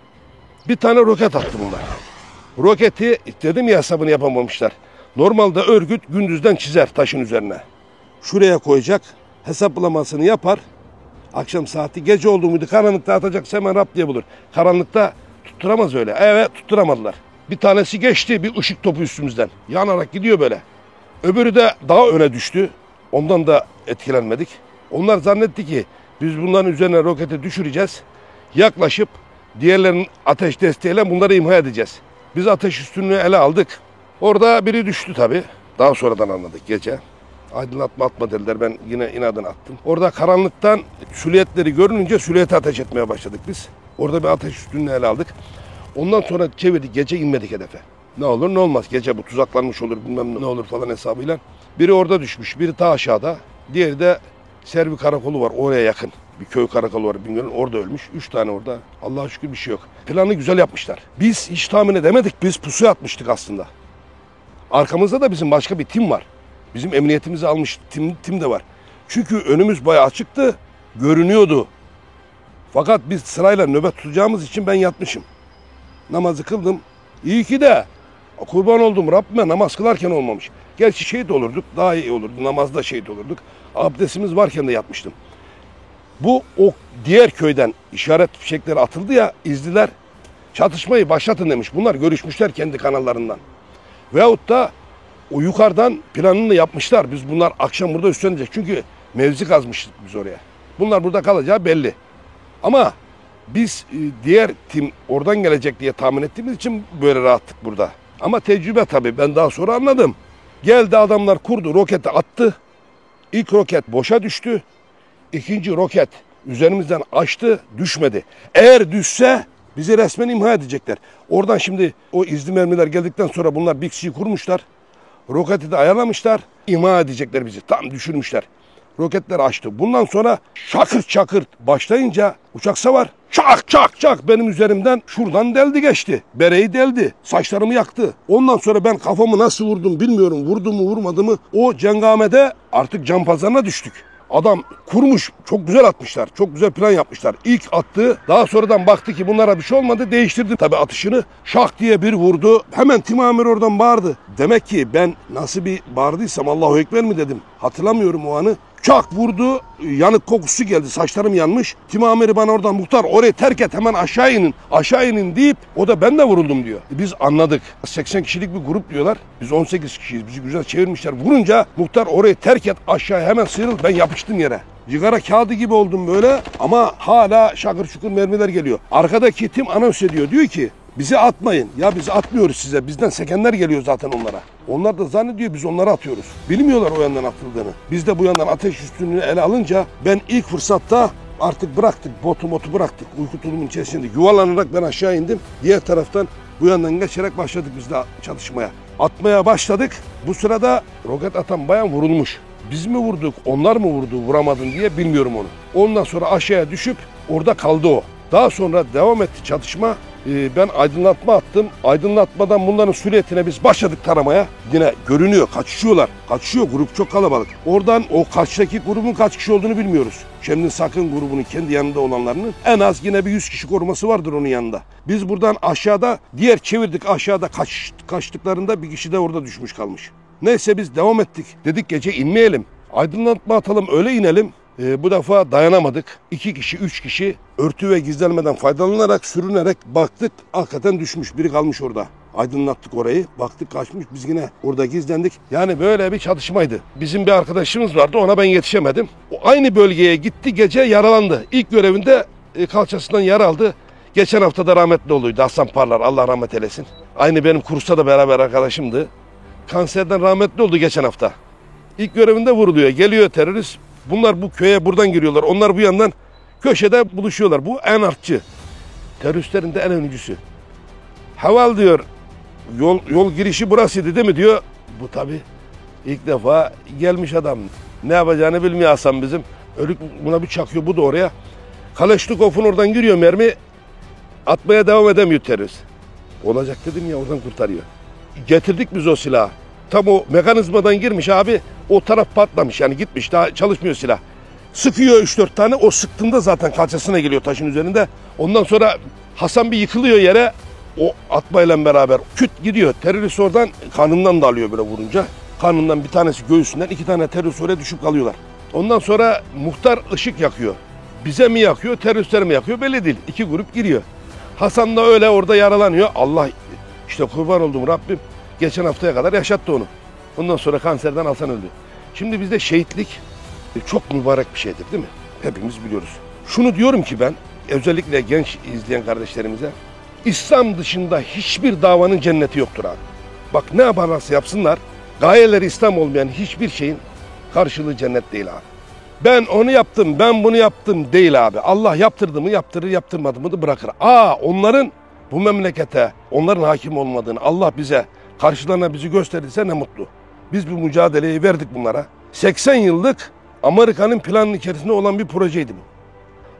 Bir tane roket attı bunlar. Roketi dedim ya hesabını yapamamışlar. Normalde örgüt gündüzden çizer taşın üzerine. Şuraya koyacak. Hesaplamasını yapar. Akşam saati gece oldu muydu karanlıkta atacaksa hemen rap diye bulur. Karanlıkta tutturamaz öyle. Evet tutturamadılar. Bir tanesi geçti bir ışık topu üstümüzden. Yanarak gidiyor böyle. Öbürü de daha öne düştü. Ondan da etkilenmedik. Onlar zannetti ki biz bunların üzerine roketi düşüreceğiz. Yaklaşıp diğerlerinin ateş desteğiyle bunları imha edeceğiz. Biz ateş üstünlüğü ele aldık. Orada biri düştü tabii. Daha sonradan anladık gece. Aydınlatma atma dediler. Ben yine inadına attım. Orada karanlıktan silüetleri görününce silüete ateş etmeye başladık biz. Orada bir ateş üstünlüğü ele aldık. Ondan sonra çevirdik. Gece inmedik hedefe. Ne olur ne olmaz. Gece bu tuzaklanmış olur bilmem ne olur falan hesabıyla. Biri orada düşmüş. Biri ta aşağıda. Diğeri de Servi karakolu var oraya yakın. Bir köy karakolu var Bingöl'ün, orada ölmüş. 3 tane orada. Allah'a şükür bir şey yok. Planı güzel yapmışlar. Biz hiç tahmin edemedik. Biz pusuya atmıştık aslında. Arkamızda da bizim başka bir tim var. Bizim emniyetimizi almış tim de var. Çünkü önümüz bayağı açıktı. Görünüyordu. Fakat biz sırayla nöbet tutacağımız için ben yatmışım. Namazı kıldım. İyi ki de kurban oldum Rabbime, namaz kılarken olmamış. Gerçi şehit olurduk, daha iyi olurdu. Namazda şehit olurduk. Abdestimiz varken de yatmıştım. Bu o diğer köyden işaret fişekleri atıldı ya, izliler çatışmayı başlatın demiş. Bunlar görüşmüşler kendi kanallarından. Veyahut da o yukarıdan planını yapmışlar. Biz bunlar akşam burada üstlenecek. Çünkü mevzi kazmıştık biz oraya. Bunlar burada kalacağı belli. Ama biz diğer tim oradan gelecek diye tahmin ettiğimiz için böyle rahattık burada. Ama tecrübe tabii, ben daha sonra anladım. Geldi adamlar kurdu, roketi attı. İlk roket boşa düştü. İkinci roket üzerimizden açtı, düşmedi. Eğer düşse bizi resmen imha edecekler. Oradan şimdi o izli mermiler geldikten sonra bunlar bir kişiyi kurmuşlar. Roketi de ayarlamışlar. İmha edecekler bizi. Tam düşürmüşler. Roketler açtı. Bundan sonra şakır çakır başlayınca uçak savar. Çak çak çak benim üzerimden şuradan deldi geçti. Bereyi deldi. Saçlarımı yaktı. Ondan sonra ben kafamı nasıl vurdum bilmiyorum. Vurdum mu vurmadı mı? O cengamede artık can pazarına düştük. Adam kurmuş, çok güzel atmışlar, çok güzel plan yapmışlar. İlk attığı, daha sonradan baktı ki bunlara bir şey olmadı, değiştirdi tabii atışını. Şak diye bir vurdu, hemen Tim Amir oradan bağırdı. Demek ki ben nasıl bir bağırdıysam Allahu Ekber mi dedim, hatırlamıyorum o anı. Çak vurdu, yanık kokusu geldi, saçlarım yanmış. Tim Amir'i bana oradan muhtar orayı terk et, hemen aşağı inin, aşağı inin deyip o da ben de vuruldum diyor. Biz anladık, 80 kişilik bir grup diyorlar, biz 18 kişiyiz, bizi güzel çevirmişler. Vurunca muhtar orayı terk et, aşağıya hemen sıyrıl, ben yapıştım yere. Cigara kağıdı gibi oldum böyle ama hala şakır şukur mermiler geliyor. Arkadaki tim anons ediyor, diyor ki bizi atmayın. Ya biz atmıyoruz size. Bizden sekenler geliyor zaten onlara. Onlar da zannediyor biz onları atıyoruz. Bilmiyorlar o yandan atıldığını. Biz de bu yandan ateş üstünlüğünü ele alınca ben ilk fırsatta artık bıraktık. Botu bıraktık. Uyku tulumun içerisinde yuvalanarak ben aşağı indim. Diğer taraftan bu yandan geçerek başladık biz de çatışmaya. Atmaya başladık. Bu sırada roket atan bayan vurulmuş. Biz mi vurduk, onlar mı vurdu, vuramadın diye bilmiyorum onu. Ondan sonra aşağıya düşüp orada kaldı o. Daha sonra devam etti çatışma. Ben aydınlatma attım. Aydınlatmadan bunların sürüyetine biz başladık taramaya. Yine görünüyor, kaçışıyorlar. Kaçışıyor, grup çok kalabalık. Oradan o karşıdaki grubun kaç kişi olduğunu bilmiyoruz. Şemdin Sakın grubunun kendi yanında olanlarının en az yine bir 100 kişi koruması vardır onun yanında. Biz buradan aşağıda diğer çevirdik, aşağıda kaçtıklarında bir kişi de orada düşmüş kalmış. Neyse biz devam ettik. Dedik gece inmeyelim. Aydınlatma atalım, öyle inelim. Bu defa dayanamadık. 2 kişi, 3 kişi örtü ve gizlenmeden faydalanarak, sürünerek baktık. Hakikaten düşmüş. Biri kalmış orada. Aydınlattık orayı. Baktık kaçmış. Biz yine orada gizlendik. Yani böyle bir çatışmaydı. Bizim bir arkadaşımız vardı. Ona ben yetişemedim. O aynı bölgeye gitti. Gece yaralandı. İlk görevinde kalçasından yara aldı. Geçen hafta da rahmetli olduydu. Hasan Parlar. Allah rahmet eylesin. Aynı benim kursta da beraber arkadaşımdı. Kanserden rahmetli oldu geçen hafta. İlk görevinde vuruluyor. Geliyor terörist. Bunlar bu köye buradan giriyorlar. Onlar bu yandan köşede buluşuyorlar. Bu en artçı. Teröristlerin de en öncüsü. Haval diyor. Yol girişi burasıydı değil mi diyor. Bu tabii ilk defa gelmiş adam. Ne yapacağını bilmiyor Hasan bizim. Ölük buna bir çakıyor. Bu da oraya. Kaleşnikov'un oradan giriyor mermi. Atmaya devam edemiyor terörist. Olacak dedim ya, oradan kurtarıyor. Getirdik biz o silahı. Tam o mekanizmadan girmiş abi, o taraf patlamış yani, gitmiş, daha çalışmıyor silah. Sıkıyor 3-4 tane, o sıktığında zaten kalçasına geliyor taşın üzerinde. Ondan sonra Hasan bir yıkılıyor yere, o atmayla beraber küt gidiyor. Terörist oradan karnından da alıyor böyle vurunca. Karnından bir tanesi göğsünden, 2 tane terörist oraya düşüp kalıyorlar. Ondan sonra muhtar ışık yakıyor. Bize mi yakıyor, teröristlere mi yakıyor belli değil. 2 grup giriyor. Hasan da öyle orada yaralanıyor. Allah işte kurban oldum Rabbim. Geçen haftaya kadar yaşattı onu. Ondan sonra kanserden Hasan öldü. Şimdi bizde şehitlik çok mübarek bir şeydir değil mi? Hepimiz biliyoruz. Şunu diyorum ki ben, özellikle genç izleyen kardeşlerimize, İslam dışında hiçbir davanın cenneti yoktur abi. Bak ne yaparlarsa yapsınlar, gayeleri İslam olmayan hiçbir şeyin karşılığı cennet değil abi. Ben onu yaptım, ben bunu yaptım değil abi. Allah yaptırdı mı yaptırır, yaptırmadı mı da bırakır. Onların bu memlekete, onların hakim olmadığını Allah bize, karşılarına bizi gösterirse ne mutlu. Biz bu mücadeleyi verdik bunlara. 80 yıllık Amerika'nın planının içerisinde olan bir projeydi bu.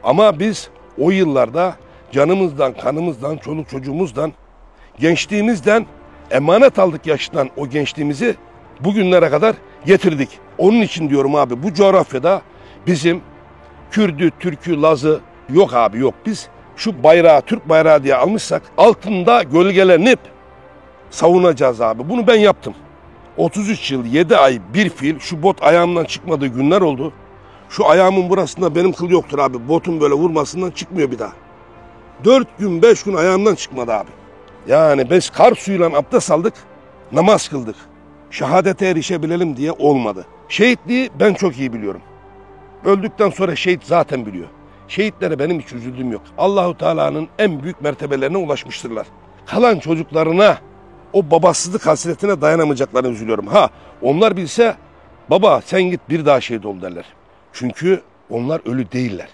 Ama biz o yıllarda canımızdan, kanımızdan, çoluk çocuğumuzdan, gençliğimizden emanet aldık yaştan o gençliğimizi bugünlere kadar getirdik. Onun için diyorum abi bu coğrafyada bizim Kürdü, Türkü, Lazı yok abi yok. Biz şu bayrağı Türk bayrağı diye almışsak altında gölgelenip savunacağız abi. Bunu ben yaptım. 33 yıl 7 ay bir fiil şu bot ayağımdan çıkmadığı günler oldu. Şu ayağımın burasında benim kıl yoktur abi. Botun böyle vurmasından çıkmıyor bir daha. 4 gün 5 gün ayağımdan çıkmadı abi. Yani biz kar suyuyla abdest aldık, namaz kıldık. Şehadete erişebilelim diye olmadı. Şehitliği ben çok iyi biliyorum. Öldükten sonra şehit zaten biliyor. Şehitlere benim hiç üzüldüğüm yok. Allahu Teala'nın en büyük mertebelerine ulaşmıştırlar. Kalan çocuklarına o babasızlık hasretine dayanamayacaklarını üzülüyorum. Ha onlar bilse baba sen git bir daha şehit ol derler. Çünkü onlar ölü değiller.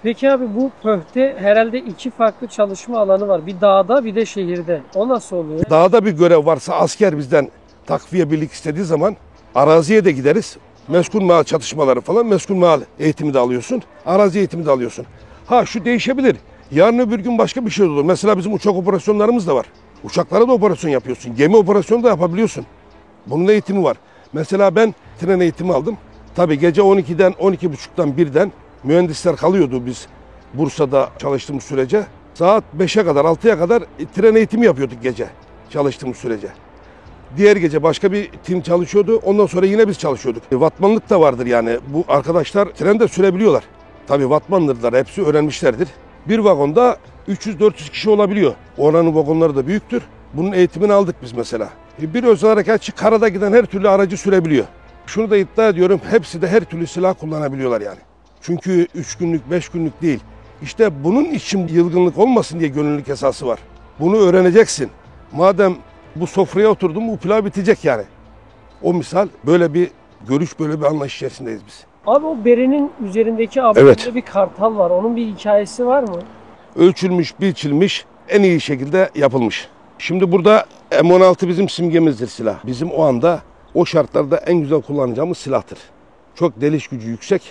Peki abi bu Pöh'te herhalde 2 farklı çalışma alanı var. Bir dağda bir de şehirde. O nasıl oluyor? Dağda bir görev varsa asker bizden takviye birlik istediği zaman araziye de gideriz. Meskun mahal çatışmaları falan meskun mahal eğitimi de alıyorsun. Arazi eğitimi de alıyorsun. Ha şu değişebilir. Yarın öbür gün başka bir şey olur. Mesela bizim uçak operasyonlarımız da var. Uçaklara da operasyon yapıyorsun. Gemi operasyonu da yapabiliyorsun. Bunun eğitimi var. Mesela ben tren eğitimi aldım. Tabii gece 12'den 12.30'dan 1'den mühendisler kalıyordu biz Bursa'da çalıştığımız sürece. Saat 5'e kadar 6'ya kadar tren eğitimi yapıyorduk gece çalıştığımız sürece. Diğer gece başka bir tim çalışıyordu. Ondan sonra yine biz çalışıyorduk. Vatmanlık da vardır yani. Bu arkadaşlar tren de sürebiliyorlar. Tabii vatmanlıdırlar. Hepsi öğrenmişlerdir. Bir vagonda 300-400 kişi olabiliyor. Oranın vagonları da büyüktür. Bunun eğitimini aldık biz mesela. Bir özel harekatçı karada giden her türlü aracı sürebiliyor. Şunu da iddia ediyorum. Hepsi de her türlü silah kullanabiliyorlar yani. Çünkü 3 günlük 5 günlük değil. İşte bunun için yılgınlık olmasın diye gönüllülük esası var. Bunu öğreneceksin. Madem bu sofraya oturdum bu pilav bitecek yani. O misal böyle bir görüş böyle bir anlayış içerisindeyiz biz. Abi o berenin üzerindeki abimde Evet. bir kartal var. Onun bir hikayesi var mı? Ölçülmüş, biçilmiş, en iyi şekilde yapılmış. Şimdi burada M16 bizim simgemizdir silah. Bizim o anda o şartlarda en güzel kullanacağımız silahtır. Çok deliş gücü yüksek.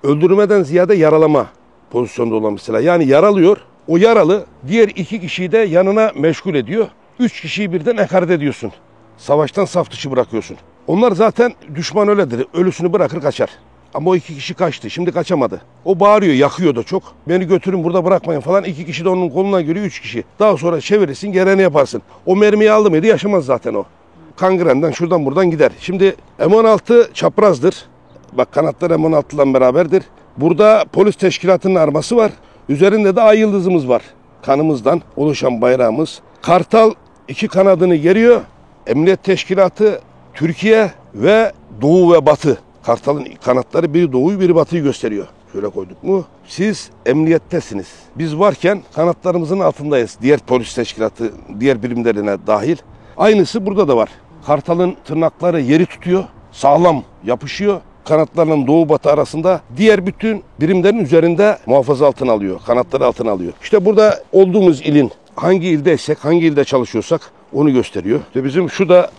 Öldürmeden ziyade yaralama pozisyonda olan bir silah. Yani yaralıyor. O yaralı diğer 2 kişiyi de yanına meşgul ediyor. 3 kişiyi birden ekaret ediyorsun. Savaştan saf dışı bırakıyorsun. Onlar zaten düşman öyledir. Ölüsünü bırakır kaçar. Ama o 2 kişi kaçtı. Şimdi kaçamadı. O bağırıyor, yakıyor da çok. Beni götürün burada bırakmayın falan. 2 kişi de onun koluna görüyor 3 kişi. Daha sonra çevirirsin gereğini yaparsın. O mermiyi aldı mıydı yaşamaz zaten o. Kangrenden şuradan buradan gider. Şimdi M16 çaprazdır. Bak kanatlar M16'dan beraberdir. Burada polis teşkilatının arması var. Üzerinde de ay yıldızımız var. Kanımızdan oluşan bayrağımız. Kartal 2 kanadını geriyor. Emniyet Teşkilatı Türkiye ve Doğu ve Batı. Kartal'ın kanatları biri doğuyu biri batıyı gösteriyor. Şöyle koyduk mu? Siz emniyettesiniz. Biz varken kanatlarımızın altındayız. Diğer polis teşkilatı, diğer birimlerine dahil. Aynısı burada da var. Kartal'ın tırnakları yeri tutuyor. Sağlam yapışıyor. Kanatlarının doğu batı arasında diğer bütün birimlerin üzerinde muhafaza altına alıyor. Kanatları altına alıyor. İşte burada olduğumuz ilin hangi ildeysek, hangi ilde çalışıyorsak onu gösteriyor. İşte bizim şu da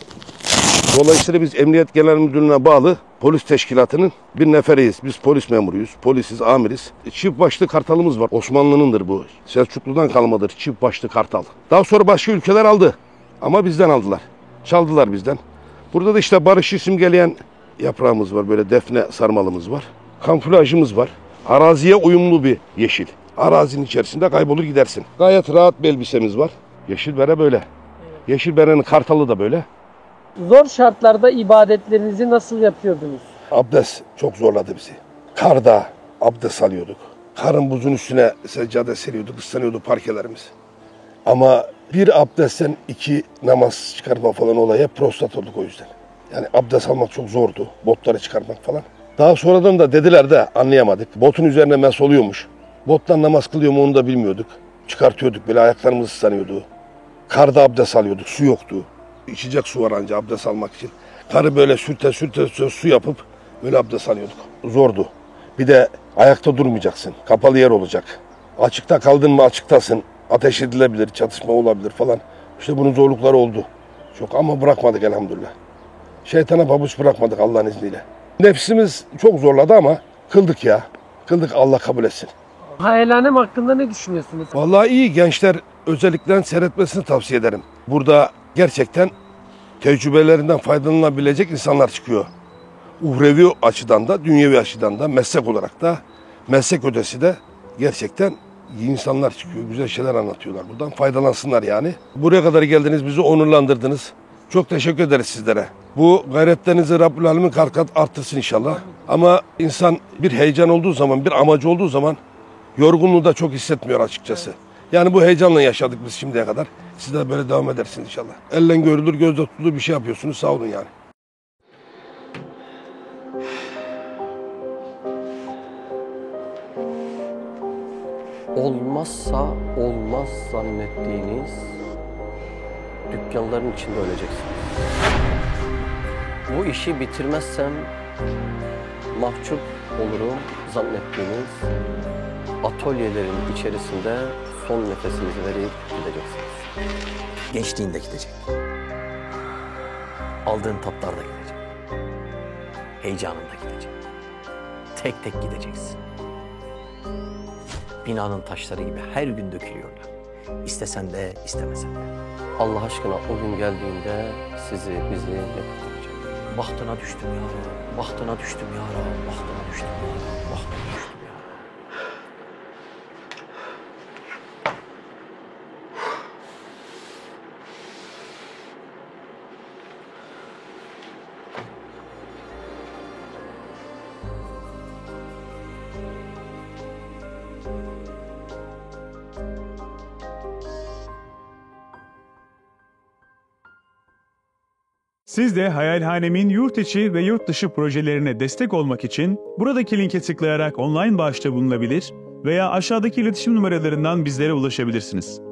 dolayısıyla biz Emniyet Genel Müdürlüğü'ne bağlı polis teşkilatının bir neferiyiz. Biz polis memuruyuz, polisiz, amiriz. Çift başlı kartalımız var. Osmanlı'nındır bu. Selçuklu'dan kalmadır çift başlı kartal. Daha sonra başka ülkeler aldı. Ama bizden aldılar. Çaldılar bizden. Burada da işte barışı simgeleyen yaprağımız var. Böyle defne sarmalımız var. Kamuflajımız var. Araziye uyumlu bir yeşil. Arazinin içerisinde kaybolur gidersin. Gayet rahat bir elbisemiz var. Yeşil bere böyle. Yeşil berenin kartalı da böyle. Zor şartlarda ibadetlerinizi nasıl yapıyordunuz? Abdest çok zorladı bizi. Karda abdest alıyorduk. Karın buzun üstüne seccade seriyorduk, ıslanıyordu parkelerimiz. Ama bir abdestten 2 namaz çıkarma falan olayı hep prostat olduk o yüzden. Yani abdest almak çok zordu. Botları çıkarmak falan. Daha sonradan da dediler de anlayamadık. Botun üzerine mes oluyormuş. Bottan namaz kılıyor mu onu da bilmiyorduk. Çıkartıyorduk böyle ayaklarımız ıslanıyordu. Karda abdest alıyorduk. Su yoktu. İçecek su var anca abdest almak için. Karı böyle sürte su yapıp böyle abdest alıyorduk. Zordu. Bir de ayakta durmayacaksın. Kapalı yer olacak. Açıkta kaldın mı açıktasın. Ateş edilebilir, çatışma olabilir falan. İşte bunun zorlukları oldu. Çok ama bırakmadık elhamdülillah. Şeytana pabuç bırakmadık Allah'ın izniyle. Nefsimiz çok zorladı ama kıldık ya. Kıldık Allah kabul etsin. Hayalhanem hakkında ne düşünüyorsunuz? Vallahi iyi, gençler özellikle seyretmesini tavsiye ederim. Burada gerçekten tecrübelerinden faydalanabilecek insanlar çıkıyor. Uhrevi açıdan da, dünyevi açıdan da, meslek olarak da, meslek ötesi de gerçekten iyi insanlar çıkıyor. Güzel şeyler anlatıyorlar buradan. Faydalansınlar yani. Buraya kadar geldiniz, bizi onurlandırdınız. Çok teşekkür ederiz sizlere. Bu gayretlerinizi Rabbül Alemin kat kat arttırsın inşallah. Ama insan bir heyecan olduğu zaman, bir amacı olduğu zaman yorgunluğu da çok hissetmiyor açıkçası. Yani bu heyecanla yaşadık biz şimdiye kadar. Siz de böyle devam edersiniz inşallah. Elle görülür, gözle tutulur bir şey yapıyorsunuz. Sağ olun yani. Olmazsa olmaz zannettiğiniz dükkanların içinde öleceksiniz. Bu işi bitirmezsem mahcup olurum zannettiğiniz atölyelerin içerisinde son nefesinizi verip gideceksiniz. Gençliğin de gidecek. Aldığın tatlar da gidecek. Heyecanın da gidecek. Tek tek gideceksin. Binanın taşları gibi her gün dökülüyorlar. İstesen de istemesen de. Allah aşkına o gün geldiğinde sizi, bizi ne kurtaracak? Bahtına düştüm ya Rab, bahtına düştüm ya Rab, bahtına düştüm ya Rab, bahtına düştüm ya Rab. Siz de Hayalhanem'in yurt içi ve yurt dışı projelerine destek olmak için buradaki linke tıklayarak online bağışta bulunabilir veya aşağıdaki iletişim numaralarından bizlere ulaşabilirsiniz.